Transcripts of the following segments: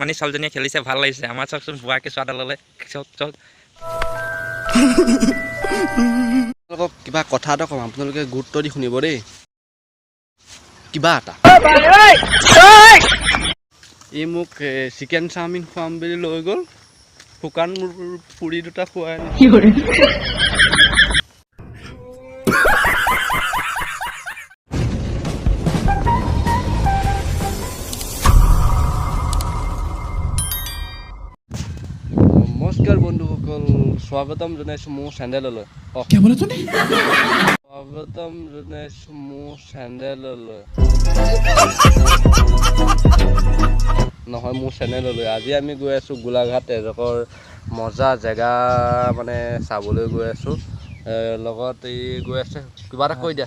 মানে ছোৱালীজনীয়ে খেলিছে ভাল লাগিছে আমাৰ চাওকচোন বুঢ়াকে চোৱাডাললে চক চক আপোনালোকক কিবা কথা এটা কম আপোনালোকে গুৰুত্ব দি শুনিব দেই কিবা এটা এই মোক চিকেন চাওমিন খুৱাম বুলি লৈ গ'ল শুকান পুৰি দুটা খুৱাই নমস্কাৰ বন্ধুসকল স্বাগতম জনাইছোঁ মোৰ চেণ্ডেললৈ স্বাগতম জনাইছোঁ মোৰ চেণ্ডেললৈ নহয় মোৰ চেনেললৈ আজি আমি গৈ আছোঁ গোলাঘাট এজকৰ মজা জেগা মানে চাবলৈ গৈ আছোঁ লগত এই গৈ আছে কিবা এটা কৈ দিয়া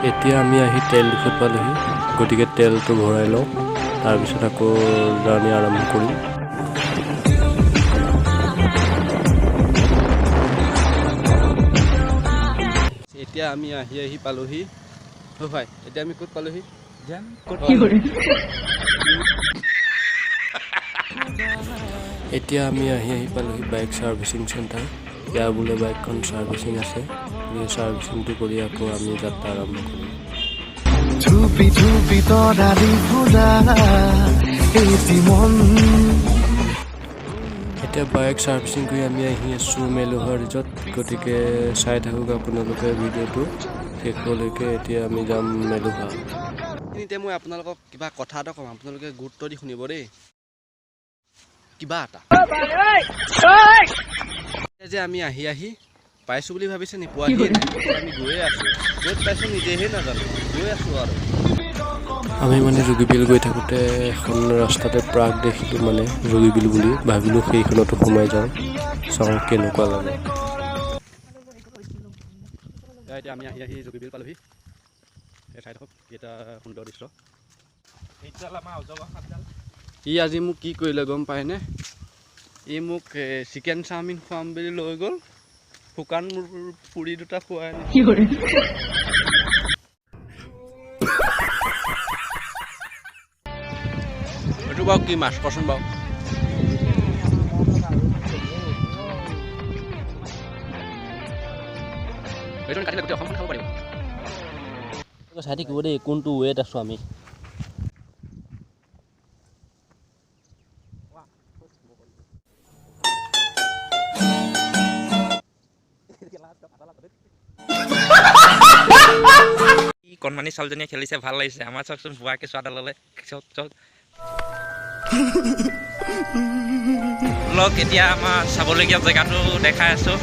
এতিয়া আমি আহি তেল ডিপুত পালোহি গতিকে তেলটো ভৰাই লওঁ তাৰপিছত আকৌ জাৰ্ণি আৰম্ভ কৰিম এতিয়া আমি আহি পালোহি হয় এতিয়া আমি ক'ত পালোহি এতিয়া আমি আহি পালোহি বাইক ছাৰ্ভিচিং চেণ্টাৰ ইয়াৰ বোলে বাইকখন ছাৰ্ভিচিং আছে এই ছাৰ্ভিচিংটো কৰি আকৌ আমি যাত্ৰা আৰম্ভ কৰিম এতিয়া বাইক ছাৰ্ভিচিং কৰি আমি আহি আছোঁ মেলুহা ৰিজৰ্ট গতিকে চাই থাকক আপোনালোকে ভিডিঅ'টো শেষলৈকে এতিয়া আমি যাম মেলুহা এতিয়া মই আপোনালোকক কিবা কথা এটা ক'ম আপোনালোকে গুৰুত্ব দি শুনিব দেই কিবা এটা যে আমি আহি পাইছোঁ বুলি ভাবিছে নি পোৱাহি আমি গৈয়ে আছোঁ য'ত পাইছোঁ নিজেহে নাজানো গৈ আছোঁ আৰু আমি মানে যোগীবিল গৈ থাকোঁতে এখন ৰাস্তাতে প্ৰাগ দেখিলোঁ মানে যোগীবিল বুলি ভাবিলোঁ সেইখনতো সোমাই যাওঁ চাওঁ কেনেকুৱা লাগে এতিয়া আমি আহি যোগীবিল পালোহি চাই থাকক এটা সুন্দৰ দৃশ্য ই আজি মোক কি কৰিলে গম পায়নে ই মোক চিকেন চাওমিন খুৱাম বুলি লৈ গ'ল শুকান পুৰি দুটা খুৱাই এইটো বাৰু কি মাছ কচোন বাৰু এইটো কাটিলে গোটেই অসমখন খাব পাৰিব চাই থাকিব দেই কোনটো ৱেট আছোঁ আমি কণমানি ছোৱালীজনীয়ে খেলিছে ভাল লাগিছে আমাৰ চাওকচোন বুঢ়াকে চোৱাডাললে চক চক লগ এতিয়া আমাৰ চাবলগীয়া জেগাটো দেখাই আছোঁ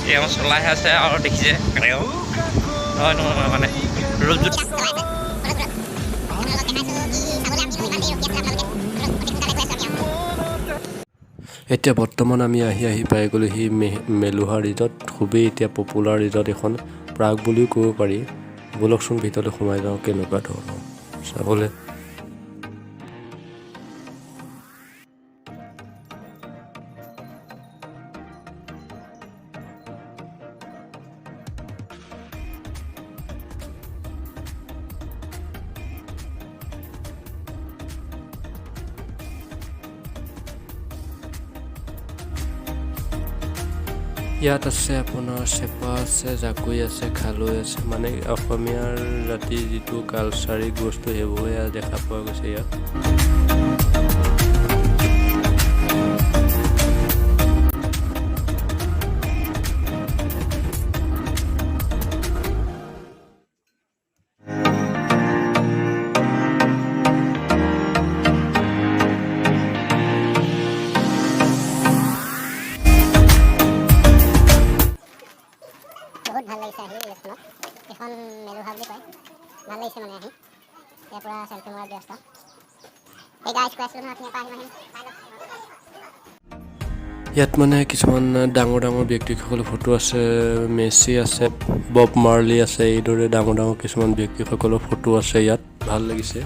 তেওঁ চলাই আছে আৰু দেখিছে হয় নহয় মানে ৰ'দত এতিয়া বৰ্তমান আমি আহি পাই গ'লোহি মেলুহা ৰিজৰ্ট খুবেই এতিয়া পপুলাৰ ৰিজৰ্ট এখন প্ৰাগ বুলিও ক'ব পাৰি ব'লকচোন ভিতৰলৈ সোমাই যাওঁ কেনেকুৱা ধৰণৰ চাবলৈ ইয়াত আছে আপোনাৰ চেপা আছে জাকৈ আছে খালৈ আছে মানে অসমীয়াৰ জাতিৰ যিটো কালচাৰিক বস্তু সেইবোৰে দেখা পোৱা গৈছে ইয়াত বহুত ভাল লাগিছে আহি ৰেষ্টুৰেণ্টত এখন মেলুহা বুলি কয় ভাল লাগিছে মানে আহি ইয়াৰ পৰা চেল্ফি মৰাৰ ব্যৱস্থা এই গাইজ কৈ আছিলোঁ নহয় আপুনি এপাক আহিম ইয়াত মানে কিছুমান ডাঙৰ ব্যক্তিসকলৰ ফটো আছে মেছি আছে বব মাৰ্লি আছে এইদৰে ডাঙৰ কিছুমান ব্যক্তিসকলৰ ফটো আছে ইয়াত ভাল লাগিছে।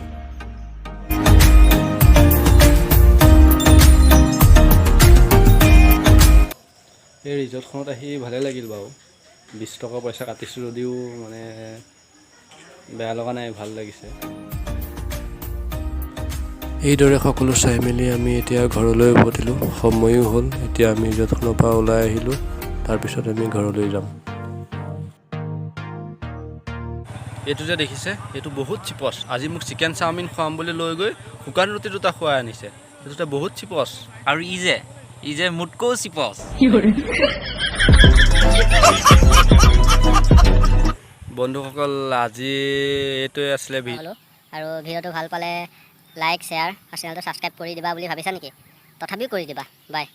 এই ৰিজৰ্টখনত আহি ভালে লাগিল বাৰু। 20 টকা পইচা কাটিছোঁ যদিও মানে বেয়া লগা নাই, ভাল লাগিছে। এইদৰে সকলো চাই মেলি আমি এতিয়া ঘৰলৈ উভতিলোঁ। সময়ো হ'ল, এতিয়া আমি ৰিজৰ্টখনৰ পৰা ওলাই আহিলোঁ। তাৰপিছত আমি ঘৰলৈ যাম। এইটো যে দেখিছে, এইটো বহুত চিপচ। আজি মোক চিকেন চাওমিন খুৱাম বুলি লৈ গৈ শুকান ৰুটি দুটা খুৱাই আনিছে। এইটো বহুত চিপচ। আৰু ই যে মোতকৈও চিপচ। বন্ধুসকল, আজি এইটোৱে আছিলে হ'লো আৰু ভিডিঅ'টো ভাল পালে লাইক শ্বেয়াৰ আৰু চেনেলটো ছাবস্ক্ৰাইব কৰি দিবা বুলি ভাবিছা নেকি? তথাপিও কৰি দিবা। বাই।